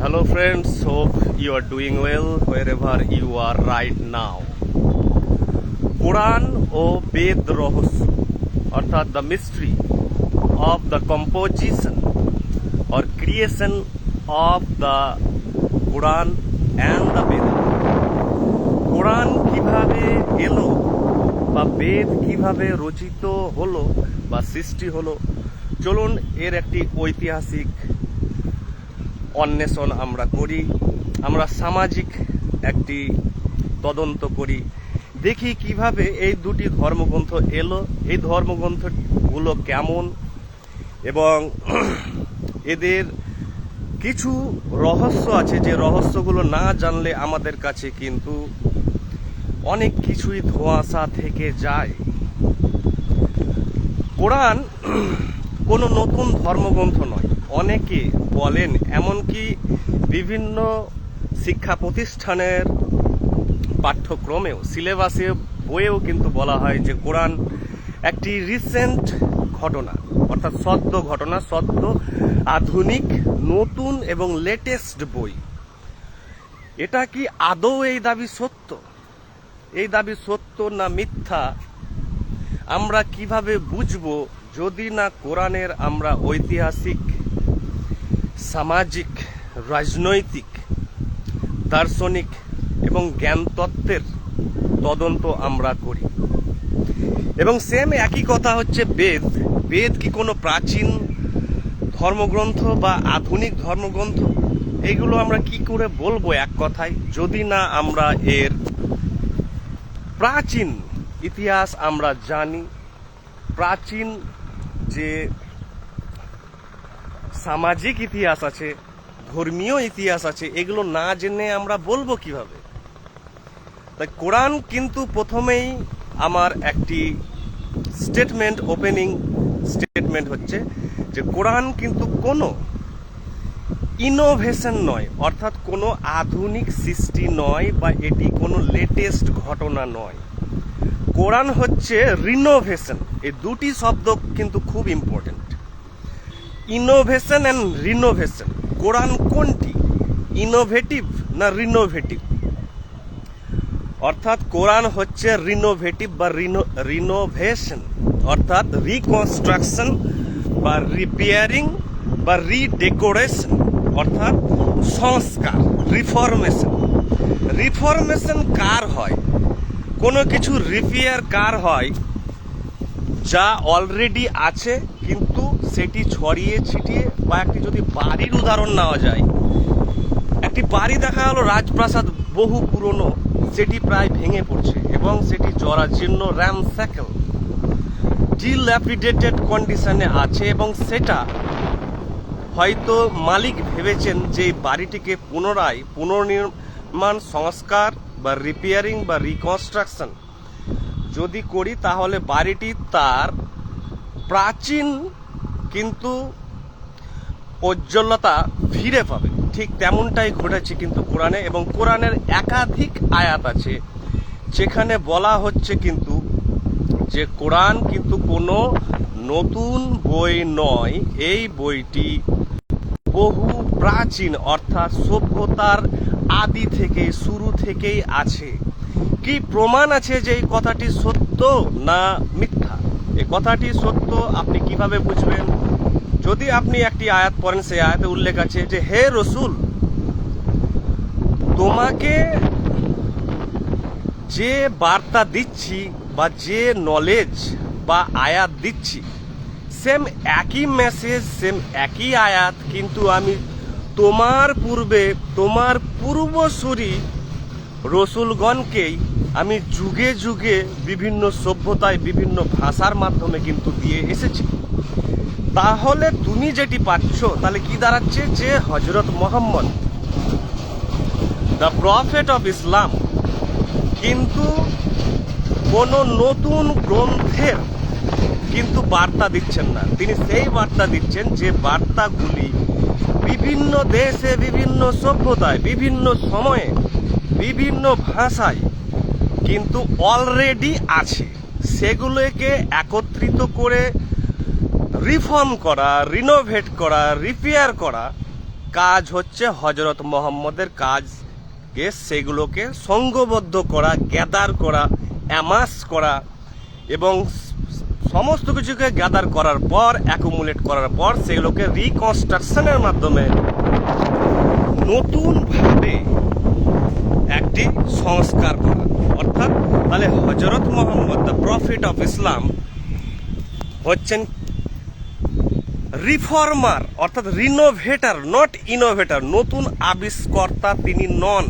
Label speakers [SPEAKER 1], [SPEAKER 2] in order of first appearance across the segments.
[SPEAKER 1] Hello friends, hope you are doing well wherever you are right now. কোরআন ও বেদ রহস্য অর্থাৎ the mystery of the composition or creation of the Quran and the Veda. কোরআন কিভাবে এলো বা বেদ কিভাবে রচিত হলো বা সৃষ্টি হলো, চলুন এর একটি ঐতিহাসিক অন্বেষণ আমরা করি। আমরা সামাজিক একটি তদন্ত করি, দেখি কিভাবে এই দুটি ধর্মগ্রন্থ এলো, এই ধর্মগ্রন্থগুলো কেমন এবং এদের কিছু রহস্য আছে যে রহস্যগুলো না জানলে আমাদের কাছে কিন্তু অনেক কিছুই ধোঁয়াশা থেকে যায়। কোরআন কোনো নতুন ধর্মগ্রন্থ নয়, অনেকে বলেন, এমনকি বিভিন্ন শিক্ষা প্রতিষ্ঠানের পাঠ্যক্রমেও সিলেবাসে বইয়েও কিন্তু বলা হয় যে কোরআন একটি রিসেন্ট ঘটনা, অর্থাৎ সদ্য ঘটনা, সদ্য আধুনিক নতুন এবং লেটেস্ট বই। এটা কি আদৌ এই দাবি সত্য? এই দাবি সত্য না মিথ্যা আমরা কিভাবে বুঝবো যদি না কোরআনের আমরা ঐতিহাসিক, সামাজিক, রাজনৈতিক, দার্শনিক এবং জ্ঞানতত্ত্বের তদন্ত আমরা করি। এবং সেম একই কথা হচ্ছে বেদ। বেদ কি কোনো প্রাচীন ধর্মগ্রন্থ বা আধুনিক ধর্মগ্রন্থ? এগুলো আমরা কি করে বলবো এক কথায় যদি না আমরা এর প্রাচীন ইতিহাস আমরা জানি। প্রাচীন যে সামাজিক ইতিহাস আছে, ধর্মীয় ইতিহাস আছে, এগুলো না জেনে আমরা বলবো কিভাবে? তাই কোরআন কিন্তু প্রথমেই আমার একটি স্টেটমেন্ট, ওপেনিং স্টেটমেন্ট হচ্ছে যে কোরআন কিন্তু কোনো ইনোভেশন নয়, অর্থাৎ কোনো আধুনিক সৃষ্টি নয় বা এটি কোনো লেটেস্ট ঘটনা নয়। কোরআন হচ্ছে রিনোভেশন। এই দুটি শব্দ কিন্তু খুব ইম্পর্টেন্ট, ইনোভেশন অ্যান্ড রিনোভেশন। কোরআন কোনটি, ইনোভেটিভ না রিনোভেটিভ? অর্থাৎ কোরআন হচ্ছে রিনোভেটিভ বা রিনোভেশন, অর্থাৎ রিকনস্ট্রাকশন বা রিপেয়ারিং বা রিডেকোরেশন, অর্থাৎ সংস্কার, রিফরমেশন। রিফরমেশন কার হয়? কোনো কিছু রিপেয়ার কার হয়? যা অলরেডি আছে কিন্তু সেটি ছড়িয়ে ছিটিয়ে, বা একটি যদি বাড়ির উদাহরণ নেওয়া যায়, একটি বাড়ি দেখা হলো রাজপ্রাসাদ বহু পুরনো, সেটি প্রায় ভেঙে পড়ছে এবং সেটি জরাজীর্ণ, র্যামস্যাকেল, ডিল্যাপিডেটেড কন্ডিশনে আছে এবং সেটা হয়তো মালিক ভেবেছেন যে বাড়িটিকে পুনরায় পুনর্নির্মাণ, সংস্কার বা রিপেয়ারিং বা রিকনস্ট্রাকশন যদি করি তাহলে বাড়িটি তার প্রাচীন কিন্তু উজ্জ্বলতা ফিরে পাবে। ঠিক তেমনটাই ঘটেছে কিন্তু কোরআনে, এবং কোরআনের একাধিক আয়াত আছে যেখানে বলা হচ্ছে কিন্তু যে কোরআন কিন্তু কোনো নতুন বই নয়, এই বইটি বহু প্রাচীন, অর্থাৎ সভ্যতার আদি থেকে, শুরু থেকেই আছে। কি প্রমাণ আছে যে এই কথাটি সত্য না মিথ্যা? এই কথাটি সত্য আপনি কিভাবে বুঝবেন? যদি আপনি একটি আয়াত পড়েন, সেই আয়াতে উল্লেখ আছে যে হে রসুল, তোমাকে যে বার্তা দিচ্ছি বা যে নলেজ বা আয়াত দিচ্ছি, সেম একই মেসেজ, সেম একই আয়াত কিন্তু আমি তোমার পূর্বে, তোমার পূর্বসূরি রসুলগণকেই আমি যুগে যুগে বিভিন্ন সভ্যতায়, বিভিন্ন ভাষার মাধ্যমে কিন্তু দিয়ে এসেছি। তাহলে তুমি যেটি পাচ্ছ তাহলে কি দাঁড়াচ্ছে? যে হযরত Muhammad, the prophet of Islam, কিন্তু কোনো নতুন গ্রন্থের কিন্তু বার্তা দিচ্ছেন না। তিনি সেই বার্তা দিচ্ছেন যে বার্তাগুলি বিভিন্ন দেশে, বিভিন্ন সভ্যতায়, বিভিন্ন সময়ে, বিভিন্ন ভাষায় কিন্তু অলরেডি আছে। সেগুলোকে একত্রিত করে রিফর্ম করা, রিনোভেট করা, রিপেয়ার করা, কাজ হচ্ছে হজরত মোহাম্মদের কাজকে সেগুলোকে সংঘবদ্ধ করা, গ্যাদার করা, অ্যামাস করা এবং সমস্ত কিছুকে গ্যাদার করার পর, অ্যাকুমুলেট করার পর সেগুলোকে রিকনস্ট্রাকশনের মাধ্যমে নতুনভাবে একটি সংস্কার করা। অর্থাৎ তাহলে হজরত Mohammad the profit of Islam হচ্ছেন রিফর্মার, অর্থাৎ রিনোভেটার, নট ইনোভেটার। নতুন আবিষ্কর্তা তিনি নন,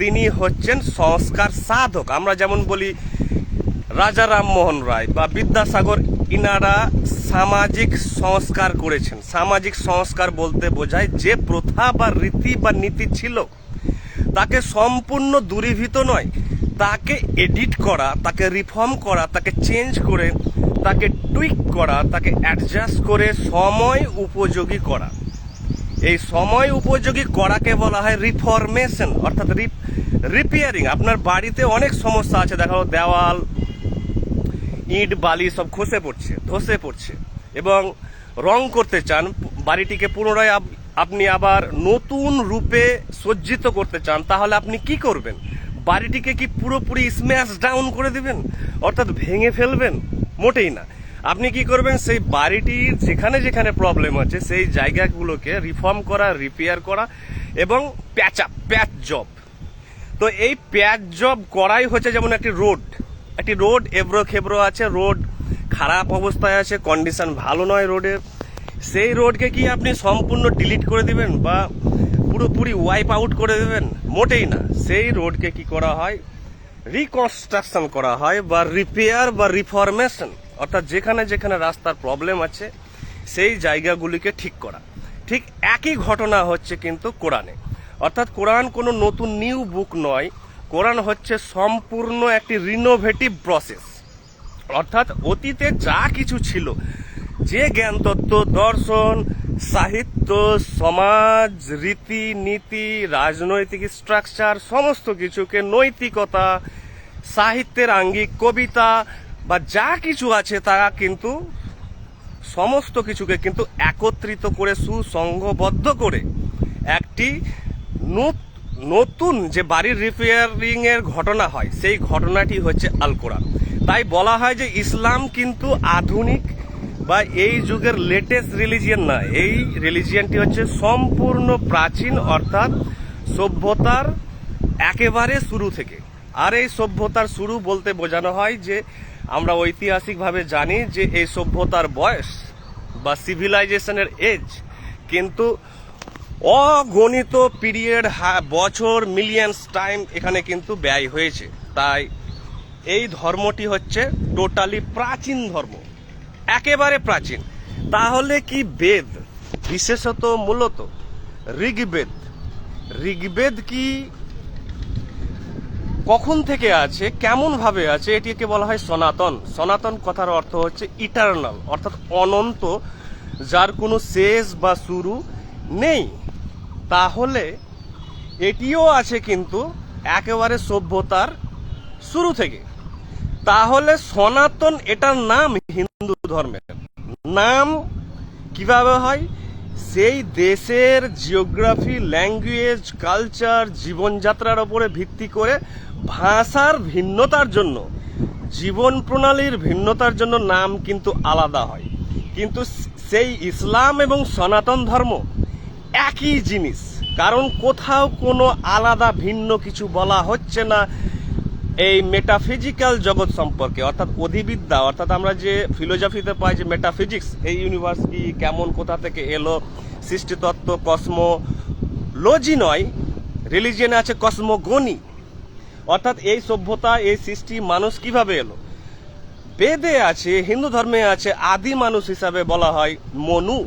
[SPEAKER 1] তিনি হচ্ছেন সংস্কার সাধক। আমরা যেমন বলি রাজা রামমোহন রায় বা বিদ্যাসাগর, ইনারা সামাজিক সংস্কার করেছেন। সামাজিক সংস্কার বলতে বোঝায় যে প্রথা বা রীতি বা নীতি ছিল তাকে সম্পূর্ণ দূরীভূত নয়, তাকে এডিট করা, তাকে রিফর্ম করা, তাকে চেঞ্জ করে, তাকে টুইক করা, তাকে অ্যাডজাস্ট করে সময় উপযোগী করা। এই সময় উপযোগী করাকে বলা হয় রিফরমেশন, অর্থাৎ রিপেয়ারিং। আপনার বাড়িতে অনেক সমস্যা আছে, দেখা গেল দেওয়াল, ইট, বালি সব ধসে পড়ছে এবং রং করতে চান, বাড়িটিকে পুনরায় আপনি আবার নতুন রূপে সজ্জিত করতে চান, তাহলে আপনি কি করবেন? বাড়িটিকে কি পুরোপুরি স্ম্যাশ ডাউন করে দিবেন, অর্থাৎ ভেঙে ফেলবেন? মোটেই না। আপনি কি করবেন? সেই বাড়িটির যেখানে যেখানে প্রবলেম আছে সেই জায়গাগুলোকে রিফর্ম করা, রিপেয়ার করা এবং প্যাচ জব। তো এই প্যাচ জব করাই হচ্ছে যেমন একটি রোড এবড়ো খেবড়ো আছে, রোড খারাপ অবস্থায় আছে, কন্ডিশন ভালো নয় রোডের, সেই রোডকে কি আপনি সম্পূর্ণ ডিলিট করে দিবেন বা পুরোপুরি ওয়াইপ আউট করে দেবেন? মোটেই না। সেই রোডকে কি করা হয়? রিকনস্ট্রাকশন করা হয় বা রিপেয়ার বা রিফরমেশন, অর্থাৎ যেখানে যেখানে রাস্তার প্রবলেম আছে সেই জায়গাগুলিকে ঠিক করা। ঠিক একই ঘটনা হচ্ছে কিন্তু কোরআনে। অর্থাৎ কোরআন কোনো নতুন নিউ বুক নয়, কোরআন হচ্ছে সম্পূর্ণ একটি রিনোভেটিভ প্রসেস। অর্থাৎ অতীতে যা কিছু ছিল, যে জ্ঞান তত্ত্ব, দর্শন, সাহিত্য, সমাজ, রীতি নীতি, রাজনৈতিক স্ট্রাকচার, সমস্ত কিছুকে, নৈতিকতা, সাহিত্যের আঙ্গিক, কবিতা বা যা কিছু আছে তা কিন্তু সমস্ত কিছুকে কিন্তু একত্রিত করে, সুসংঘবদ্ধ করে একটি নতুন যে বাড়ির রিপেয়ারিং এর ঘটনা হয়, সেই ঘটনাটি হচ্ছে আল কোরআন। তাই বলা হয় যে ইসলাম কিন্তু আধুনিক বা এই যুগের লেটেস্ট রিলিজিয়ান না, এই রিলিজিয়ানটি হচ্ছে সম্পূর্ণ প্রাচীন, অর্থাৎ সভ্যতার একেবারে শুরু থেকে। আর এই সভ্যতার শুরু বলতে বোঝানো হয় যে আমরা ঐতিহাসিকভাবে জানি যে এই সভ্যতার বয়স বা সিভিলাইজেশনের এজ কিন্তু অগণিত পিরিয়ড, বছর, মিলিয়ন্স টাইম এখানে কিন্তু ব্যয় হয়েছে। তাই এই ধর্মটি হচ্ছে টোটালি প্রাচীন ধর্ম, একেবারে প্রাচীন। তাহলে কি বেদ, বিশেষত মূলত ঋগ্বেদ কি কখন থেকে আছে, কেমন ভাবে আছে? এটিকে বলা হয় সনাতন। সনাতন কথার অর্থ হচ্ছে ইটারনাল, অর্থাৎ অনন্ত, যার কোনো শেষ বা শুরু নেই। তাহলে এটিও আছে কিন্তু একেবারে সভ্যতার শুরু থেকে। তাহলে সনাতন এটার নাম হিন্দু ধর্মের নাম কিভাবে হয়? সেই দেশের জিওগ্রাফি, ল্যাঙ্গুয়েজ, কালচার, জীবনযাত্রার উপরে ভিত্তি করে ভাষার ভিন্নতার জন্য, জীবন প্রণালীর ভিন্নতার জন্য নাম কিন্তু আলাদা হয়। কিন্তু সেই ইসলাম এবং সনাতন ধর্ম একই জিনিস, কারণ কোথাও কোনো আলাদা ভিন্ন কিছু বলা হচ্ছে না এই মেটাফিজিক্যাল জগৎ সম্পর্কে, অর্থাৎ অধিবিদ্যা, অর্থাৎ আমরা যে ফিলোজফিতে পাই যে মেটাফিজিক্স, এই ইউনিভার্স কি, কেমন, কোথা থেকে এলো, সৃষ্টিতত্ত্ব, কসমোলজি নয়, রিলিজিয়নে আছে কসমোগনি, অর্থাৎ এই সভ্যতা, এই সৃষ্টি, মানুষ কিভাবে এলো। বেদে আছে, হিন্দু ধর্মে আছে আদি মানুষ হিসাবে বলা হয় মনু,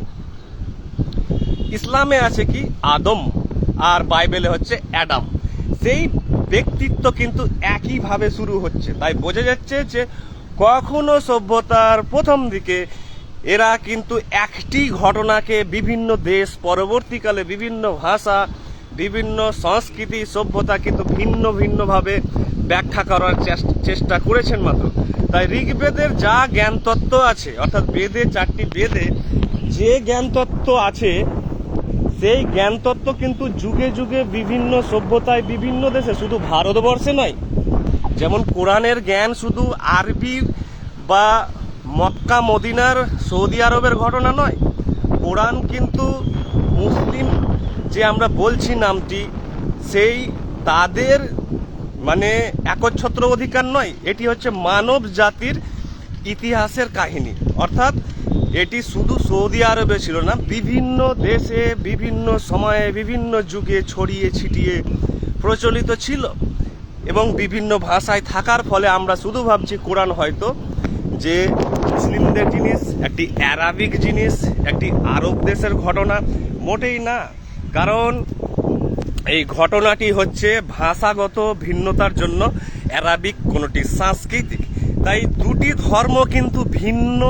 [SPEAKER 1] ইসলামে আছে কি আদম, আর বাইবেলে হচ্ছে অ্যাডাম। সেই ব্যক্তিত্ব কিন্তু একইভাবে শুরু হচ্ছে। তাই বোঝা যাচ্ছে যে কখনো সভ্যতার প্রথম দিকে এরা কিন্তু একটি ঘটনাকে বিভিন্ন দেশ, পরবর্তীকালে বিভিন্ন ভাষা, বিভিন্ন সংস্কৃতি, সভ্যতা কিন্তু ভিন্ন ভিন্নভাবে ব্যাখ্যা করার চেষ্টা করেছেন মাত্র। তাই ঋগ্বেদের যা জ্ঞান তত্ত্ব আছে, অর্থাৎ বেদে, 4টি বেদে যে জ্ঞান তত্ত্ব আছে, সেই জ্ঞান তত্ত্ব কিন্তু যুগে যুগে বিভিন্ন সভ্যতায় বিভিন্ন দেশে, শুধু ভারতবর্ষে নয়, যেমন কোরআনের জ্ঞান শুধু আরবির বা মক্কা মদিনার সৌদি আরবের ঘটনা নয়। কোরআন কিন্তু মুসলিম যে আমরা বলছি নামটি, সেই তাদের মানে একচ্ছত্র অধিকার নয়, এটি হচ্ছে মানব জাতির ইতিহাসের কাহিনী। অর্থাৎ এটি শুধু সৌদি আরবে ছিল না, বিভিন্ন দেশে বিভিন্ন সময়ে বিভিন্ন যুগে ছড়িয়ে ছিটিয়ে প্রচলিত ছিল এবং বিভিন্ন ভাষায় থাকার ফলে আমরা শুধু ভাবছি কোরআন হয়তো যে মুসলিমদের জিনিস, একটি অ্যারাবিক জিনিস, একটি আরব দেশের ঘটনা। মোটেই না, কারণ এই ঘটনাটি হচ্ছে ভাষাগত ভিন্নতার জন্য অ্যারাবিক, কোনটি সাংস্কৃতিক। তাই দুটি ধর্ম কিন্তু ভিন্ন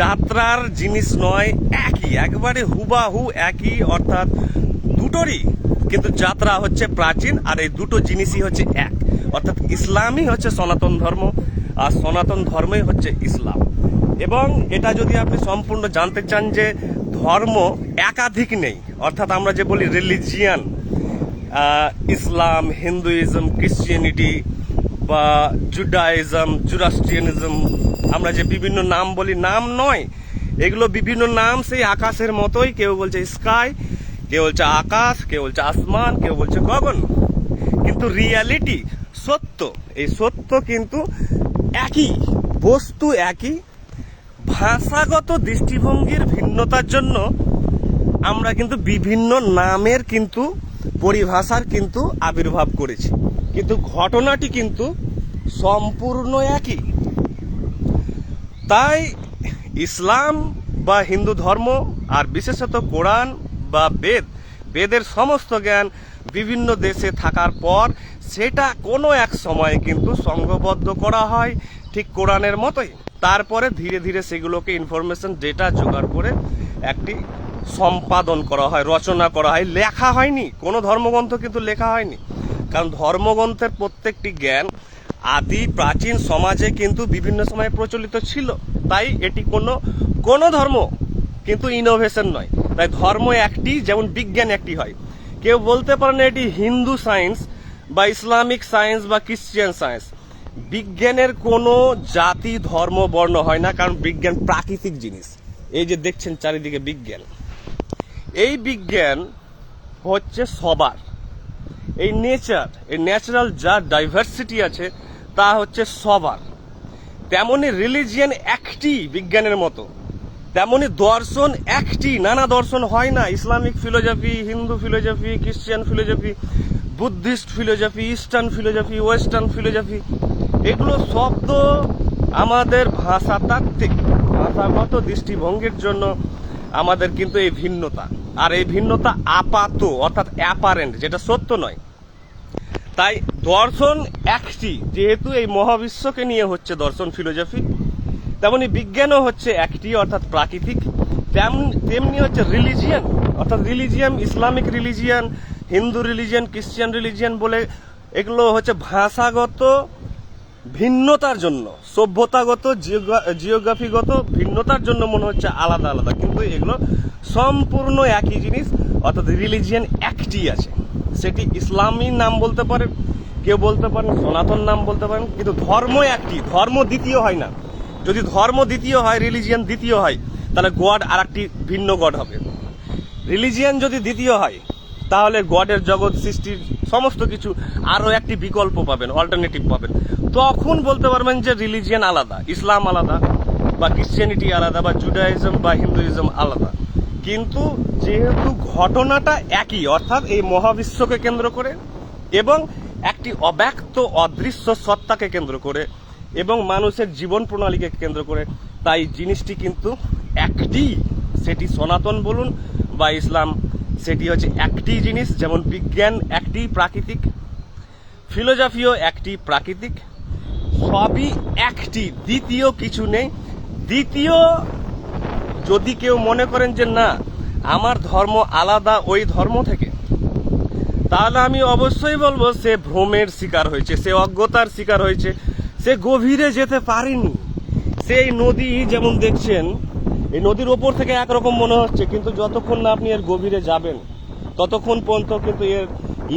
[SPEAKER 1] যাত্রার জিনিস নয়, একই, একবারে হুবাহু একই। অর্থাৎ দুটোরই কিন্তু যাত্রা হচ্ছে প্রাচীন, আর এই দুটো জিনিসই হচ্ছে এক। অর্থাৎ ইসলামই হচ্ছে সনাতন ধর্ম, আর সনাতন ধর্মই হচ্ছে ইসলাম। এবং এটা যদি আপনি সম্পূর্ণ জানতে চান যে ধর্ম একাধিক নেই, অর্থাৎ আমরা যে বলি রিলিজিয়ান, ইসলাম, হিন্দুইজম, ক্রিশ্চিয়ানিটি বা জুডাইজম, জুরাস্ট্রিয়ানিজম, আমরা যে বিভিন্ন নাম বলি, নাম নয় এগুলো, বিভিন্ন নাম সেই আকাশের মতোই। কেউ বলছে স্কাই, কেউ বলছে আকাশ, কেউ বলছে আসমান, কেউ বলছে গগন, কিন্তু রিয়ালিটি, সত্য, এই সত্য কিন্তু একই, বস্তু একই। ভাষাগত দৃষ্টিভঙ্গির ভিন্নতার জন্য আমরা কিন্তু বিভিন্ন নামের কিন্তু পরিভাষার কিন্তু আবির্ভাব করেছি, কিন্তু ঘটনাটি কিন্তু সম্পূর্ণ একই। তাই ইসলাম বা হিন্দু ধর্ম, আর বিশেষত কোরআন বা বেদের সমস্ত জ্ঞান বিভিন্ন দেশে থাকার পর সেটা কোনো এক সময়ে কিন্তু সংঘবদ্ধ করা হয় ঠিক কোরআনের মতোই। তারপরে ধীরে ধীরে সেগুলোকে ইনফরমেশন, ডেটা জোগাড় করে একটি সম্পাদন করা হয়, রচনা করা হয়। লেখা হয়নি, কোনো ধর্মগ্রন্থ কিন্তু লেখা হয়নি, কারণ ধর্মগ্রন্থের প্রত্যেকটি জ্ঞান আদি প্রাচীন সমাজে কিন্তু বিভিন্ন সময়ে প্রচলিত ছিল। তাই এটি কোনো ধর্ম কিন্তু ইনোভেশন নয়। তাই ধর্ম একটি, যেমন বিজ্ঞান একটি হয়। কেউ বলতে পারে না এটি হিন্দু সায়েন্স বা ইসলামিক সায়েন্স বা ক্রিশ্চিয়ান সায়েন্স। বিজ্ঞানের কোনো জাতি, ধর্ম, বর্ণ হয় না, কারণ বিজ্ঞান প্রাকৃতিক জিনিস। এই যে দেখছেন চারিদিকে বিজ্ঞান, এই বিজ্ঞান হচ্ছে সবার, এই নেচার, এই ন্যাচারাল যা ডাইভার্সিটি আছে তা হচ্ছে সবার। তেমনি রিলিজিয়ান একটি বিজ্ঞানের মতো, তেমনি দর্শন একটি, নানা দর্শন হয় না। Islamic philosophy, Hindu philosophy, Christian philosophy, Buddhist philosophy, eastern philosophy, western philosophy, এগুলো শব্দ আমাদের ভাষাতাত্ত্বিক, ভাষাগত দৃষ্টিভঙ্গির জন্য আমাদের কিন্তু এই ভিন্নতা, আর এই ভিন্নতা আপাত, অর্থাৎ অ্যাপারেন্ট, যেটা সত্য নয়। তাই দর্শন একটি, যেহেতু এই মহাবিশ্বকে নিয়ে হচ্ছে দর্শন ফিলোসফি, তেমনি বিজ্ঞানও হচ্ছে একটি, অর্থাৎ প্রাকৃতিক। তেমনি হচ্ছে রিলিজিয়ান, অর্থাৎ religion, Islamic religion, Hindu religion, Christian religion বলে, এগুলো হচ্ছে ভাষাগত ভিন্নতার জন্য, সভ্যতাগত, জিওগ্রাফিগত ভিন্নতার জন্য মনে হচ্ছে আলাদা আলাদা, কিন্তু এগুলো সম্পূর্ণ একই জিনিস। অর্থাৎ রিলিজিয়ান একটি আছে, সেটি ইসলামী নাম বলতে পারেন, কেউ বলতে পারেন সনাতন নাম বলতে পারেন, কিন্তু ধর্ম একটি। ধর্ম দ্বিতীয় হয় না। যদি ধর্ম দ্বিতীয় হয়, রিলিজিয়ান দ্বিতীয় হয়, তাহলে গড আর একটি ভিন্ন গড হবে। রিলিজিয়ান যদি দ্বিতীয় হয়, তাহলে গডের জগৎ সৃষ্টির সমস্ত কিছু আরো একটি বিকল্প পাবেন, অল্টারনেটিভ পাবেন। তখন বলতে পারবেন যে রিলিজিয়ান আলাদা, ইসলাম আলাদা, বা ক্রিশ্চিয়ানিটি আলাদা, বা জুডাইজম বা হিন্দুইজম আলাদা। কিন্তু যেহেতু ঘটনাটা একই, অর্থাৎ এই মহাবিশ্বকে কেন্দ্র করে এবং একটি অব্যক্ত অদৃশ্য সত্তাকে কেন্দ্র করে এবং মানুষের জীবন প্রণালীকে কেন্দ্র করে, তাই জিনিসটি কিন্তু একটি। সেটি সনাতন বলুন বা ইসলাম, সেটি হচ্ছে একটি জিনিস। যেমন বিজ্ঞান একটি প্রাকৃতিক, ফিলোসফিও একটি প্রাকৃতিক, সবই একটি, দ্বিতীয় কিছু নেই। দ্বিতীয় যদি কেউ মনে করেন যে না আমার ধর্ম আলাদা ওই ধর্ম থেকে, তাহলে আমি অবশ্যই বলবো সে ভ্রমের শিকার হয়েছে, সে অজ্ঞতার শিকার হয়েছে, সে গভীরে যেতে পারেনি। সেই নদী যেমন দেখছেন এই নদীর ওপর থেকে একরকম মনে হচ্ছে, কিন্তু যতক্ষণ না আপনি এর গভীরে যাবেন ততক্ষণ পর্যন্ত কিন্তু এর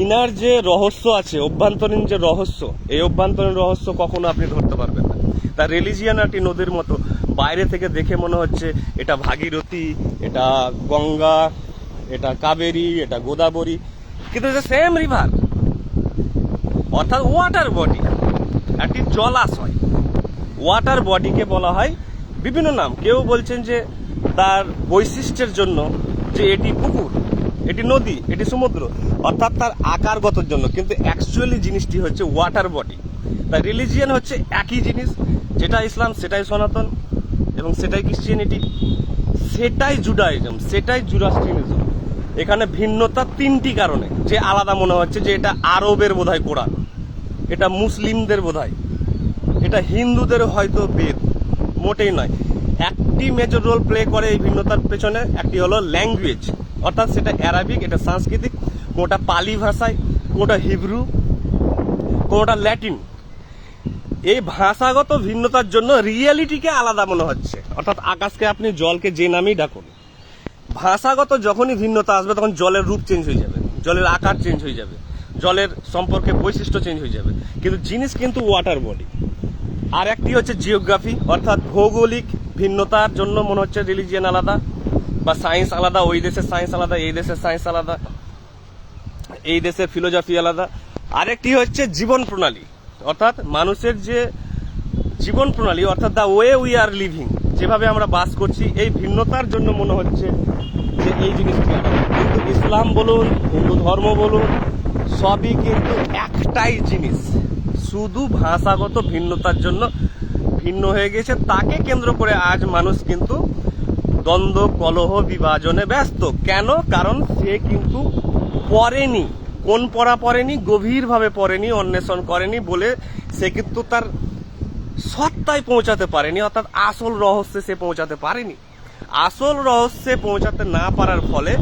[SPEAKER 1] ইনার যে রহস্য আছে, অভ্যন্তরীণ যে রহস্য, এই অভ্যন্তরীণ রহস্য কখনো আপনি ধরতে পারবেন না। তার রিলিজিয়ানিটি নদীর মতো বাইরে থেকে দেখে মনে হচ্ছে এটা ভাগীরথী, এটা গঙ্গা, এটা কাবেরী, এটা গোদাবরী, কিন্তু এটা সেম রিভার, অর্থাৎ ওয়াটার বডি, একটি জলাশয়। ওয়াটার বডিকে বলা হয় বিভিন্ন নাম। কেউ বলছেন যে তার বৈশিষ্ট্যের জন্য যে এটি পুকুর, এটি নদী, এটি সমুদ্র, অর্থাৎ তার আকারগতর জন্য, কিন্তু অ্যাকচুয়ালি জিনিসটি হচ্ছে ওয়াটার বডি। তার রিলিজিয়ান হচ্ছে একই জিনিস, যেটা ইসলাম সেটাই সনাতন, এবং সেটাই ক্রিশ্চিয়ানিটি, সেটাই জুডাইজম, সেটাই জুরাস্ট্রিয়ানিজম। এখানে ভিন্নতা তিনটি কারণে যে আলাদা মনে হচ্ছে, যে এটা আরবের বোধহয় কোরআন, এটা মুসলিমদের বোধহয়, এটা হিন্দুদের হয়তো বেদ, মোটেই নয়। একটি মেজর রোল প্লে করে এই ভিন্নতার পেছনে, একটি হলো ল্যাঙ্গুয়েজ, অর্থাৎ সেটা অ্যারাবিক, এটা সাংস্কৃতিক, কোনোটা পালি ভাষায়, কোনোটা হিব্রু, কোনোটা ল্যাটিন। এই ভাষাগত ভিন্নতার জন্য রিয়েলিটিকে আলাদা মনে হচ্ছে, অর্থাৎ আকাশকে আপনি জলকে যে নামেই ডাকুন, ভাষাগত যখনই ভিন্নতা আসবে তখন জলের রূপ চেঞ্জ হয়ে যাবে, জলের আকার চেঞ্জ হয়ে যাবে, জলের সম্পর্কে বৈশিষ্ট্য চেঞ্জ হয়ে যাবে, কিন্তু জিনিস কিন্তু ওয়াটার বডি। আর একটি হচ্ছে জিওগ্রাফি, অর্থাৎ ভৌগোলিক ভিন্নতার জন্য মনে হচ্ছে রিলিজিয়ান আলাদা বা সায়েন্স আলাদা, ওই দেশের সায়েন্স আলাদা, এই দেশের সায়েন্স আলাদা, এই দেশের ফিলোসফি আলাদা। আরেকটি হচ্ছে জীবন প্রণালী, অর্থাৎ মানুষের যে জীবন প্রণালী, অর্থাৎ the way we are living, যেভাবে আমরা বাস করছি, এই ভিন্নতার জন্য মনে হচ্ছে যে এই জিনিসটি আলাদা। কিন্তু ইসলাম বলুন, হিন্দু ধর্ম বলুন, সবই কিন্তু একটাই জিনিস, শুধু ভাষাগত ভিন্নতার জন্য ভিন্ন হয়ে গেছে। তাকে কেন্দ্র করে আজ মানুষ কিন্তু দ্বন্দ্ব, কলহ, বিভাজনে ব্যস্ত। কেন? কারণ সে কিন্তু পড়েনি, কোন পড়া পড়েনি, গভীরভাবে পড়েনি, অন্বেষণ করেনি বলে সে কিন্তু তার সত্তায় পৌঁছাতে পারেনি, অর্থাৎ আসল রহস্যে সে পৌঁছাতে পারেনি। আসল রহস্যে পৌঁছাতে না পারার ফলে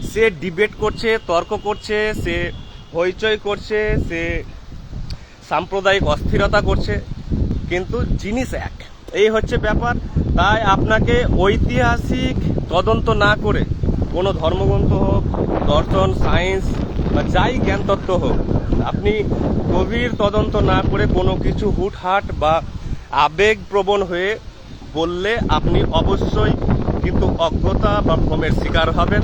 [SPEAKER 1] সে ডিবেট করছে, তর্ক করছে, সে হইচই করছে, সে সাম্প্রদায়িক অস্থিরতা করছে, কিন্তু জিনিস এক। এই হচ্ছে ব্যাপার। তাই আপনাকে ঐতিহাসিক তদন্ত না করে, কোনো ধর্মগ্রন্থ হোক, দর্শন, সায়েন্স বা যাই জ্ঞান তত্ত্ব হোক, আপনি গভীর তদন্ত না করে কোনো কিছু হুটহাট বা আবেগপ্রবণ হয়ে বললে আপনি অবশ্যই কিন্তু অজ্ঞতা বা ভ্রমের শিকার হবেন।